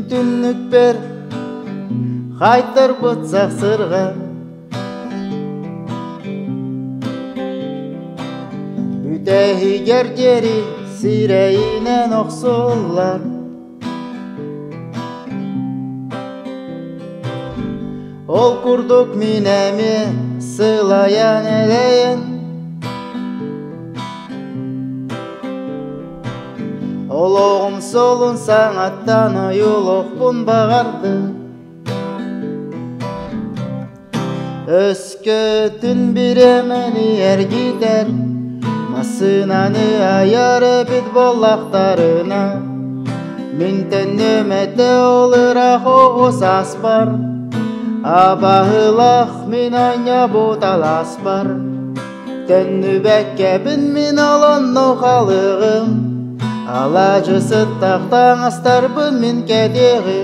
түннік бер қайтыр бұтсақ сырға бүтәхи гердері сирейінен оқсулар ол күрдік минәме сылаян әлейін ол оғым солын саңаттан ұйылық бұн бағарды өскі түн біремені әргидер масынаны аяры бит боллақтарына мінтен нөметі олырақ оғыз аспар абағылақ мен айня бұталас бар тәнні бәккәбін мен алан нұқалығым алажы сыттақтан астарбын мен кәдеғі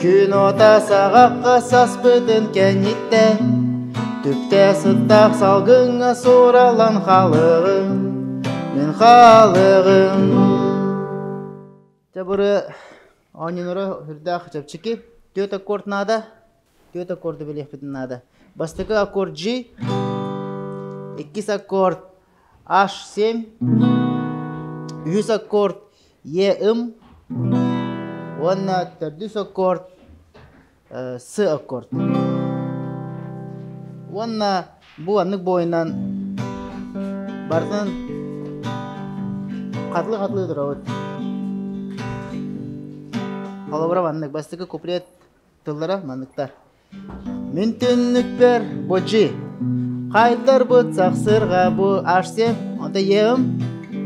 күн ота сағаққа сас бүтін кәнетті түпте сыттақ салғыңа сұралан қалығым мен қалығым жабыры анинұры үрдақ жапчыки тет аккорд надо тет аккорды білек бітін надо бастықы аккорд G еккіз аккорд H7 100 аккорд Em, онна 400 аккорд С аккорд. Онна бұл анық бойынан бардың қатлы тұрауыд. Қалабыра анық бастықы куплет тылдыра манықтар. Мен түннік бер бұ G, қайтар бұд сақсырға бұ H7, онта Em,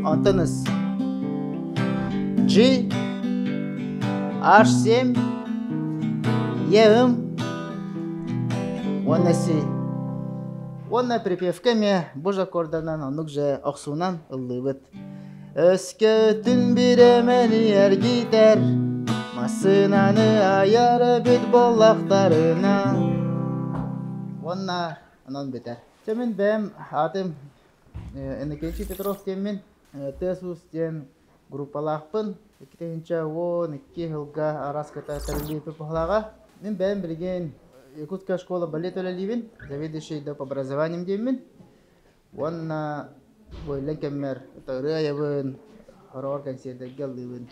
онта Ns. G, H7, Em, онна Си. Онна припевками бұж аккорданан, онық жа оқсуынан ұллыбыд. Өскі түн біремені әргитер, масынаны аяры бит боллақтарына. Онна анан бітер. Темен бәм атым Энекенчи Петров темен тесус тем группалақпын. 2012 жылға араската тәрбиепі пұхлаға. Мен бәм білген Якутская школа балет өлелейбін. Заведующий доп. Образованием деймін. Онна бойлен кәммер. Рыайабын, хорор концерті гелдейбін.